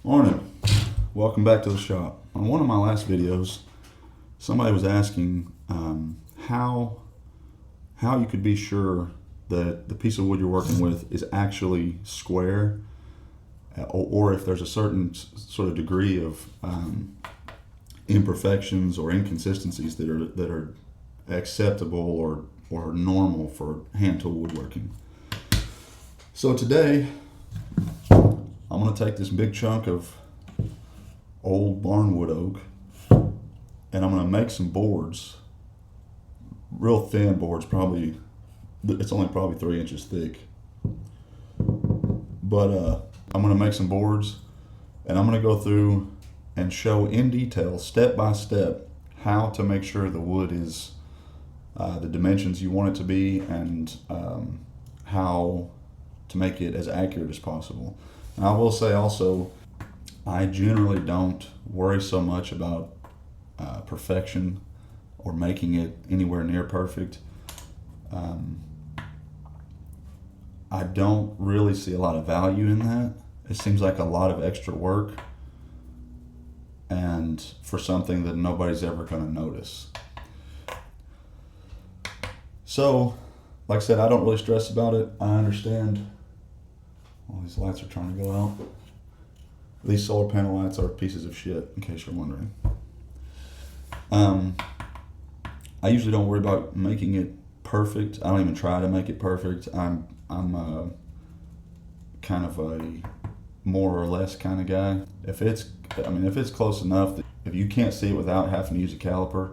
Morning. Welcome back to the shop. On one of my last videos, somebody was asking how you could be sure that the piece of wood you're working with is actually square, or if there's a certain sort of degree of imperfections or inconsistencies that are acceptable or normal for hand tool woodworking. So today I'm going to take this big chunk of old barnwood oak and I'm going to make some boards, real thin boards, it's only probably 3 inches thick, but I'm going to make some boards and I'm going to go through and show in detail, step by step, how to make sure the wood is the dimensions you want it to be, and how to make it as accurate as possible. And I will say also, I generally don't worry so much about perfection or making it anywhere near perfect. I don't really see a lot of value in that. It seems like a lot of extra work and for something that nobody's ever going to notice. So, like I said, I don't really stress about it. I understand all these lights are trying to go out. These solar panel lights are pieces of shit, in case you're wondering. I usually don't worry about making it perfect. I don't even try to make it perfect. I'm kind of a more or less kind of guy. If it's close enough that if you can't see it without having to use a caliper,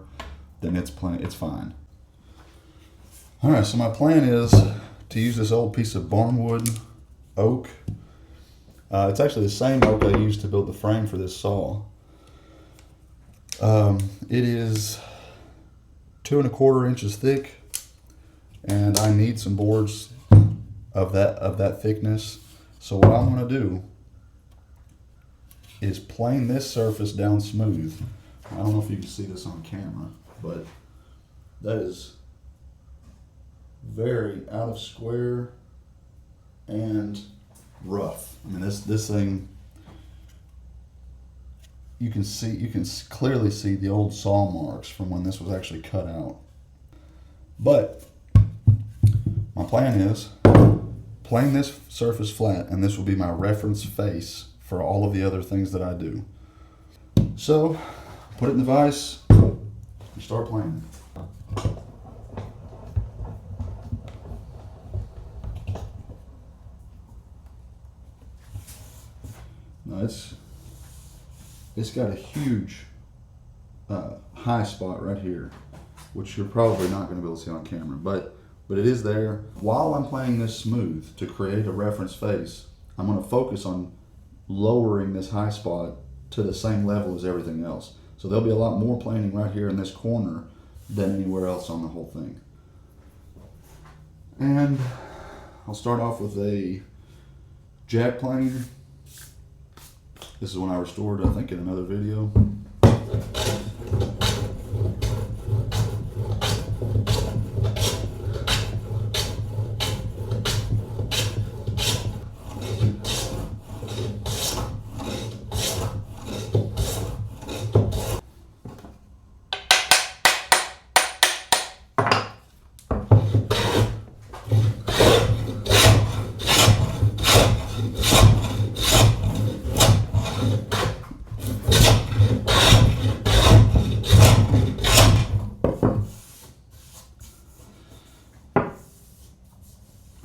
then it's fine. All right, so my plan is to use this old piece of barnwood oak. It's actually the same oak I used to build the frame for this saw. It is 2¼ inches thick, and I need some boards of that thickness. So what I'm going to do is plane this surface down smooth. I don't know if you can see this on camera, but that is very out of square and rough. I mean, this thing, you can clearly see the old saw marks from when this was actually cut out. But my plan is plane this surface flat, and this will be my reference face for all of the other things that I do. So put it in the vise and start planing. Now it's got a huge high spot right here, which you're probably not going to be able to see on camera, but it is there. While I'm planing this smooth to create a reference face, I'm going to focus on lowering this high spot to the same level as everything else. So there'll be a lot more planing right here in this corner than anywhere else on the whole thing. And I'll start off with a jack plane. This is one I restored, I think, in another video.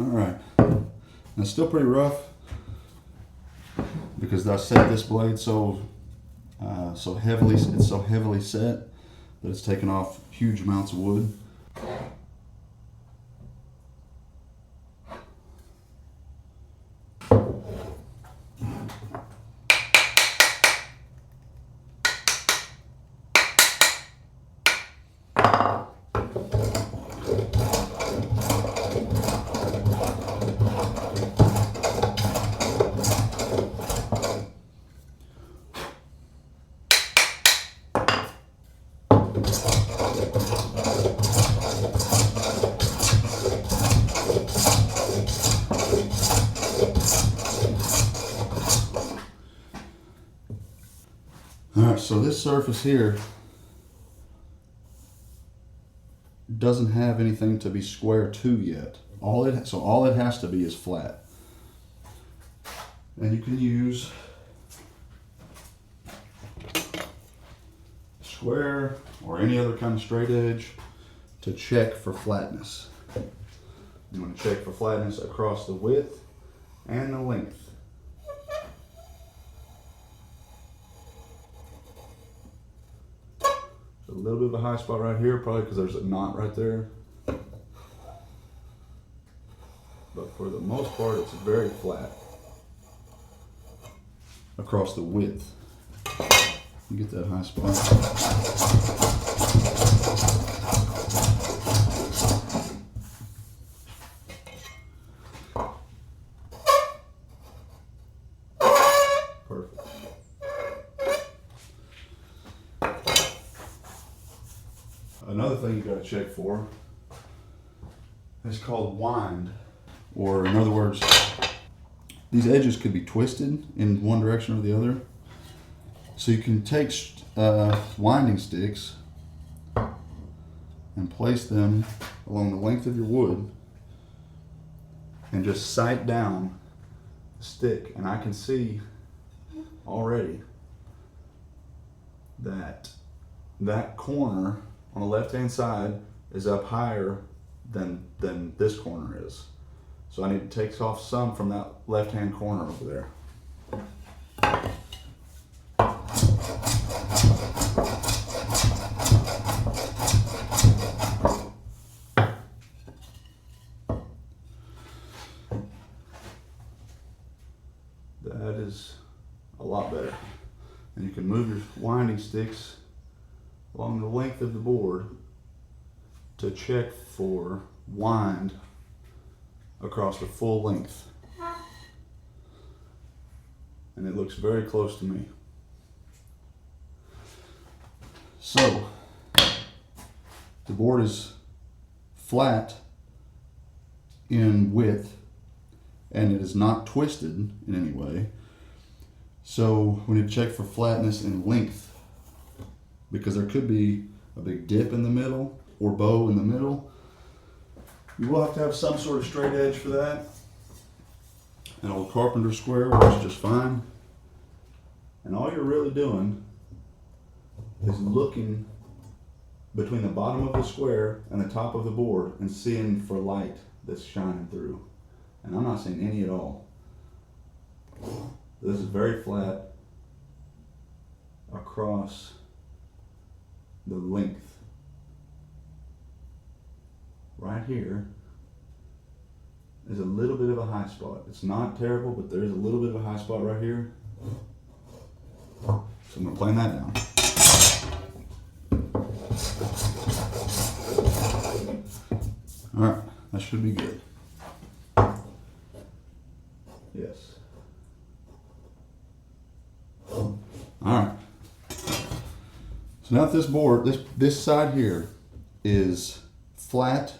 Alright, it's still pretty rough because I set this blade so heavily, it's so heavily set that it's taken off huge amounts of wood. this surface here doesn't have anything to be square to yet. All it has to be is flat. And you can use square or any other kind of straight edge to check for flatness. You want to check for flatness across the width and the length. A little bit of a high spot right here, probably because there's a knot right there. But for the most part, it's very flat across the width. You get that high spot. Perfect. Another thing you got to check for is called wind, or in other words, these edges could be twisted in one direction or the other. So you can take winding sticks and place them along the length of your wood and just sight down the stick. And I can see already that that corner on the left-hand side is up higher than this corner is. So I need to take off some from that left-hand corner over there. That is a lot better. And you can move your winding sticks along the length of the board to check for wind across the full length. And it looks very close to me. So, the board is flat in width and it is not twisted in any way. So we need to check for flatness in length, because there could be a big dip in the middle or bow in the middle. You will have to have some sort of straight edge for that. An old carpenter square works just fine. And all you're really doing is looking between the bottom of the square and the top of the board and seeing for light that's shining through. And I'm not seeing any at all. This is very flat across the length. Right here is a little bit of a high spot. It's not terrible, but there is a little bit of a high spot right here. So I'm going to plane that down. All right, that should be good. Yes. All right. So now that this board, this side here is flat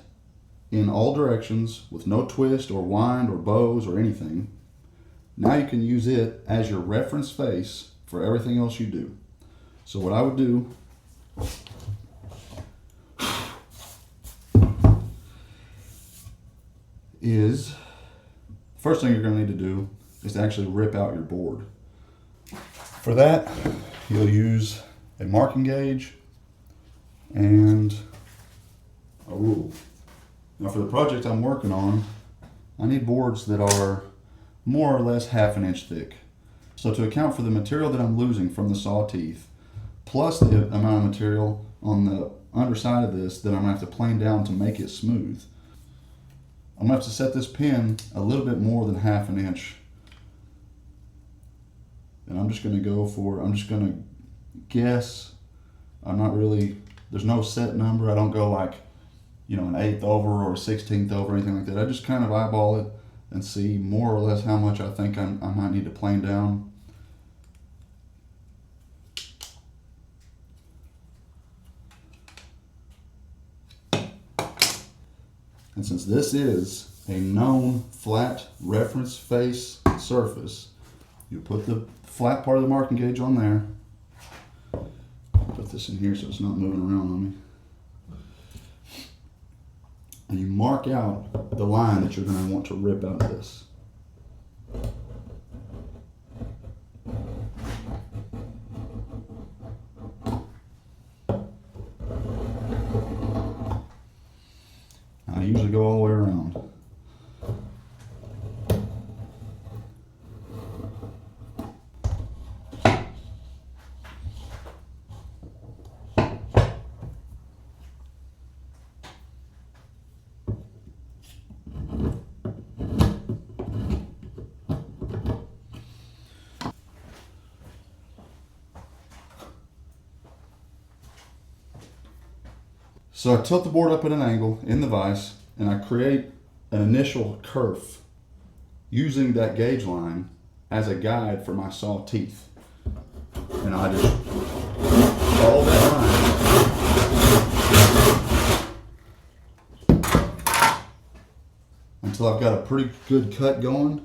in all directions with no twist or wind or bows or anything. Now you can use it as your reference face for everything else you do. So what I would do is, first thing you're going to need to do is to actually rip out your board. For that, you'll use a marking gauge and a rule. Now for the project I'm working on, I need boards that are more or less 1/2 inch thick. So to account for the material that I'm losing from the saw teeth, plus the amount of material on the underside of this that I'm going to have to plane down to make it smooth, I'm going to have to set this pin a little bit more than 1/2 inch. And I'm just going to guess. I'm not really, there's no set number. I don't go like, an 1/8 over or a 16th over or anything like that. I just kind of eyeball it and see more or less how much I think I might need to plane down. And since this is a known flat reference face surface, you put the flat part of the marking gauge on there this in here so it's not moving around on me. And you mark out the line that you're going to want to rip out of this. I usually go all the way around. So I tilt the board up at an angle in the vise and I create an initial kerf using that gauge line as a guide for my saw teeth. And I just follow that line until I've got a pretty good cut going.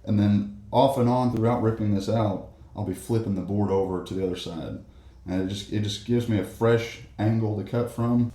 And then off and on throughout ripping this out, I'll be flipping the board over to the other side. And it just gives me a fresh angle to cut from.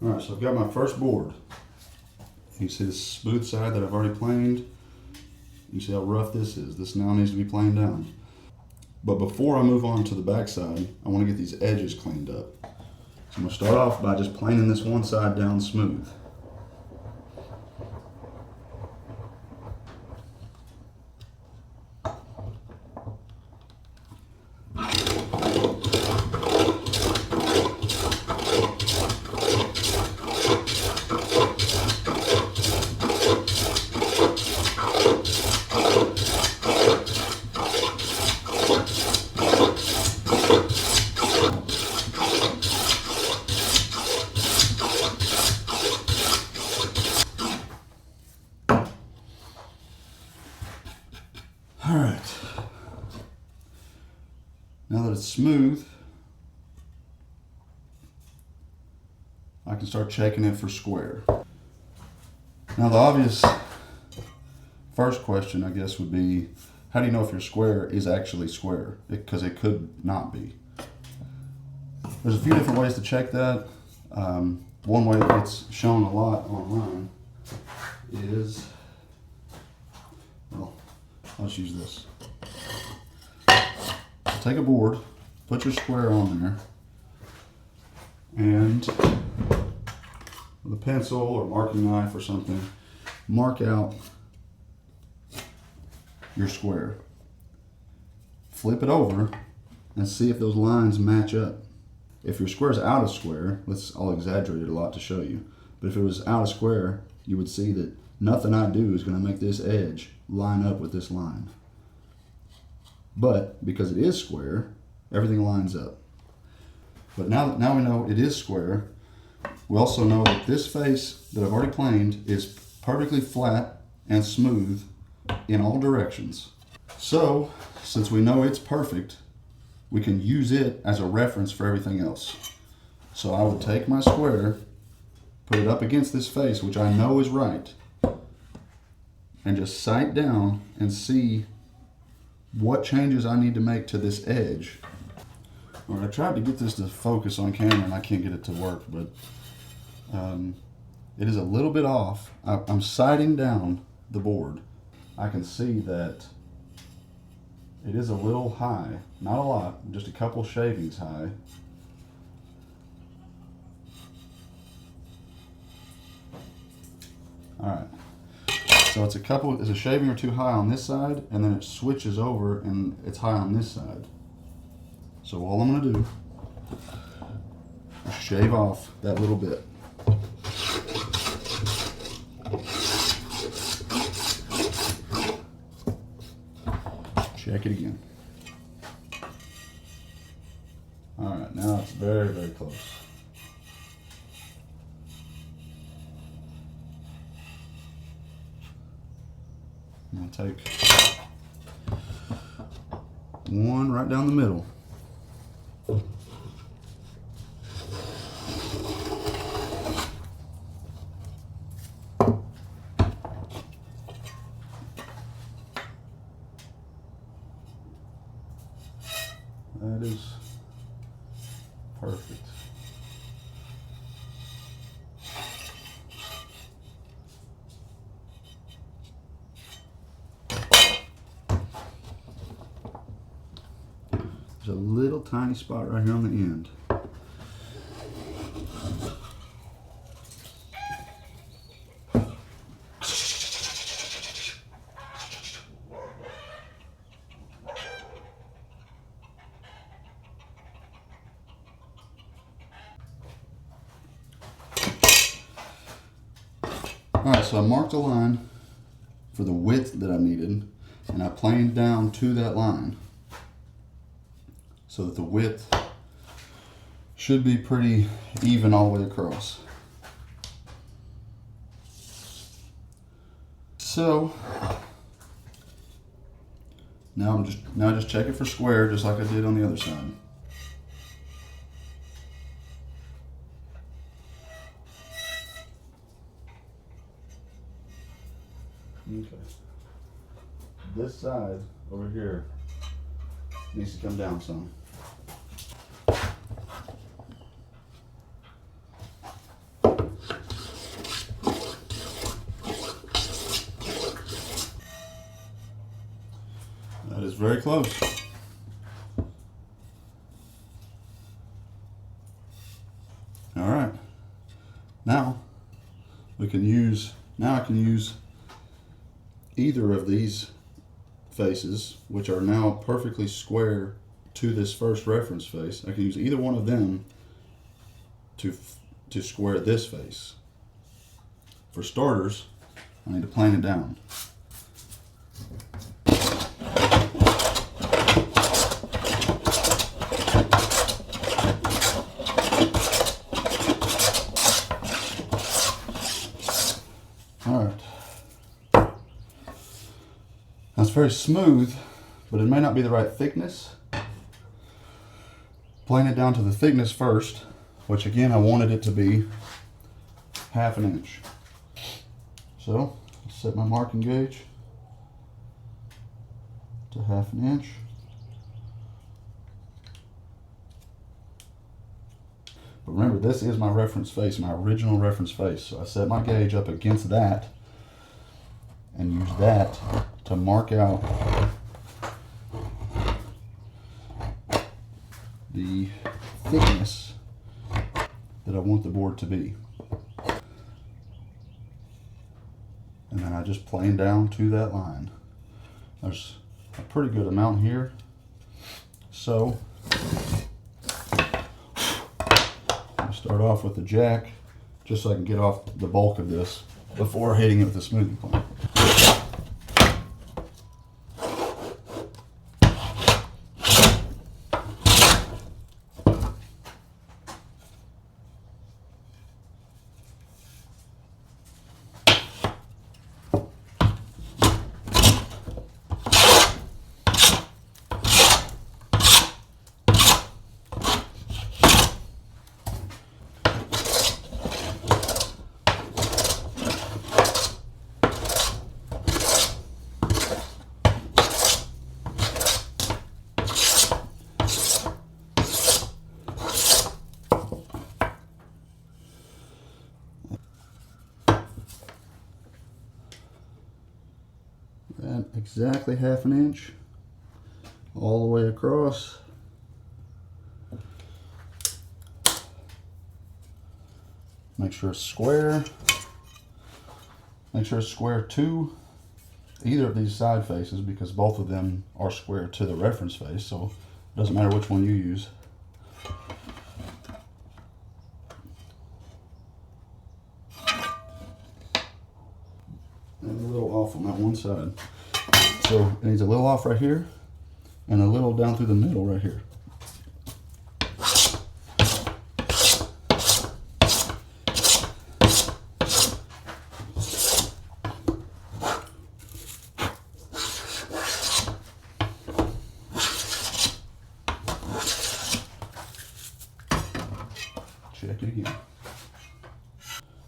Alright, so I've got my first board. You see this smooth side that I've already planed. You see how rough this is. This now needs to be planed down. But before I move on to the back side, I want to get these edges cleaned up. So I'm going to start off by just planing this one side down smooth. All right, now that it's smooth, I can start checking it for square. Now the obvious first question, I guess, would be, how do you know if your square is actually square? Because it could not be. There's a few different ways to check that. One way that's shown a lot online is, well, let's use this. Take a board, put your square on there, and with a pencil or marking knife or something, mark out your square. Flip it over and see if those lines match up. If your square is out of square, I'll exaggerate it a lot to show you, but if it was out of square, you would see that nothing I do is going to make this edge line up with this line. But because it is square, everything lines up. But now we know it is square, we also know that this face that I've already planed is perfectly flat and smooth in all directions. So, since we know it's perfect, we can use it as a reference for everything else. So I would take my square, put it up against this face, which I know is right, and just sight down and see what changes I need to make to this edge. All right, I tried to get this to focus on camera and I can't get it to work, but it is a little bit off. I'm sighting down the board. I can see that it is a little high, not a lot, just a couple shavings high. All right. So it's a shaving or two high on this side, and then it switches over and it's high on this side. So all I'm gonna do is shave off that little bit. Check it again. All right, now it's very, very close. I'm gonna take one right down the middle. That is perfect. There's a little tiny spot right here on the end. Alright, so I marked a line for the width that I needed, and I planed down to that line so that the width should be pretty even all the way across. So now I just check it for square, just like I did on the other side. Okay. This side over here needs to come down some. That is very close. All right. Now I can use either of these faces, which are now perfectly square to this first reference face. I can use either one of them to square this face. For starters, I need to plane it down. All right. Now it's very smooth, but it may not be the right thickness. Plane it down to the thickness first, which again I wanted it to be 1/2 inch. So I'll set my marking gauge to 1/2 inch. But remember, this is my reference face, my original reference face. So I set my gauge up against that and use that to mark out the thickness that I want the board to be. And then I just plane down to that line. There's a pretty good amount here. So I start off with the jack just so I can get off the bulk of this before hitting it with the smoothing plane. At exactly 1/2 inch all the way across. Make sure it's square. Make sure it's square to either of these side faces, because both of them are square to the reference face, so it doesn't matter which one you use. And a little off on that one side. So it needs a little off right here and a little down through the middle right here. Check it again.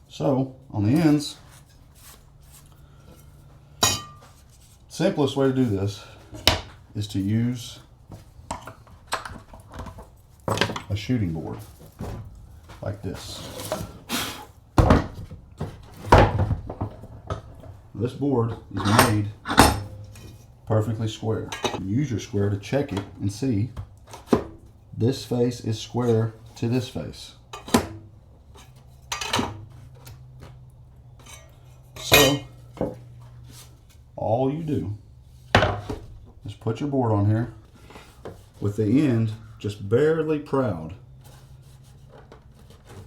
So on the ends, simplest way to do this is to use a shooting board like this. This board is made perfectly square. You use your square to check it and see this face is square to this face. So all you do is put your board on here with the end just barely proud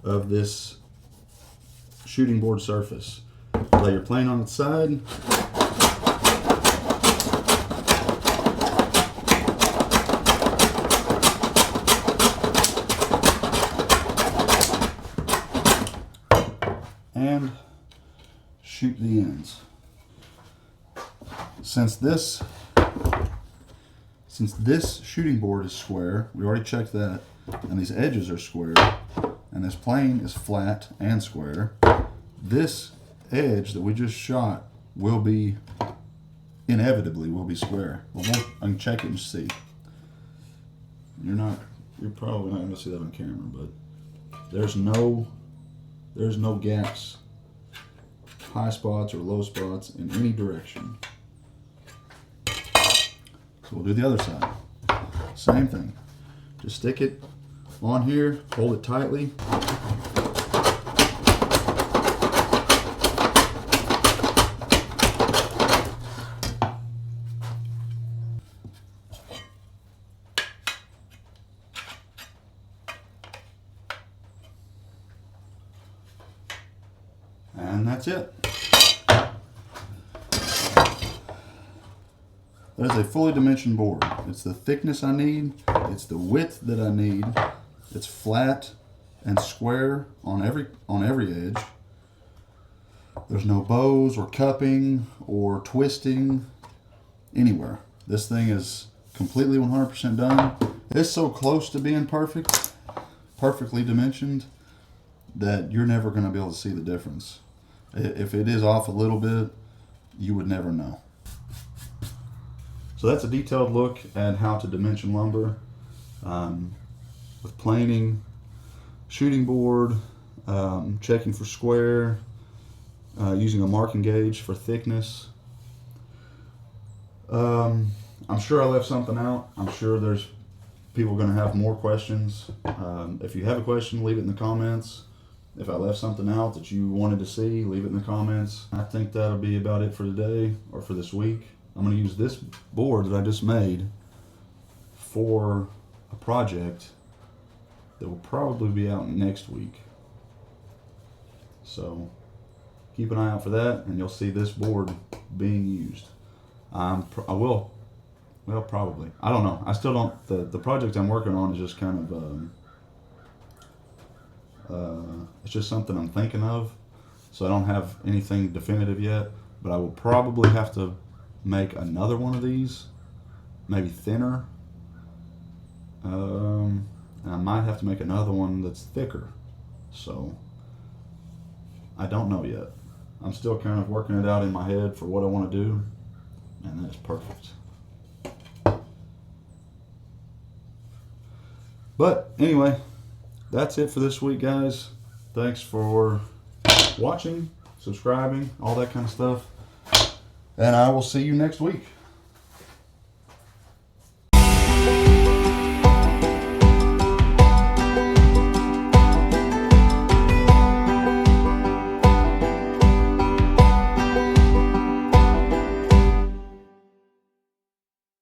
of this shooting board surface. Lay your plane on its side. And shoot the ends. Since this shooting board is square, we already checked that, and these edges are square, and this plane is flat and square, this edge that we just shot will be, inevitably, will be square. Well, I can check it and see. You're probably not going to see that on camera, but there's no gaps, high spots or low spots in any direction. So we'll do the other side. Same thing. Just stick it on here, hold it tightly. And that's it. That is a fully dimensioned board. It's the thickness I need, it's the width that I need, it's flat and square on every edge. There's no bows or cupping or twisting anywhere. This thing is completely 100% done. It's so close to being perfect, perfectly dimensioned, that you're never going to be able to see the difference. If it is off a little bit, you would never know. So that's a detailed look at how to dimension lumber with planing, shooting board, checking for square, using a marking gauge for thickness. I'm sure I left something out. I'm sure there's people going to have more questions. If you have a question, leave it in the comments. If I left something out that you wanted to see, leave it in the comments. I think that'll be about it for today or for this week. I'm going to use this board that I just made for a project that will probably be out next week. So keep an eye out for that, and you'll see this board being used. I will. Well, probably. I don't know. I still don't. The project I'm working on is just kind of. It's just something I'm thinking of, so I don't have anything definitive yet. But I will probably have to make another one of these, maybe thinner. And I might have to make another one that's thicker. So I don't know yet. I'm still kind of working it out in my head for what I want to do, and that's perfect. But anyway, that's it for this week, guys. Thanks for watching, subscribing, all that kind of stuff. And I will see you next week.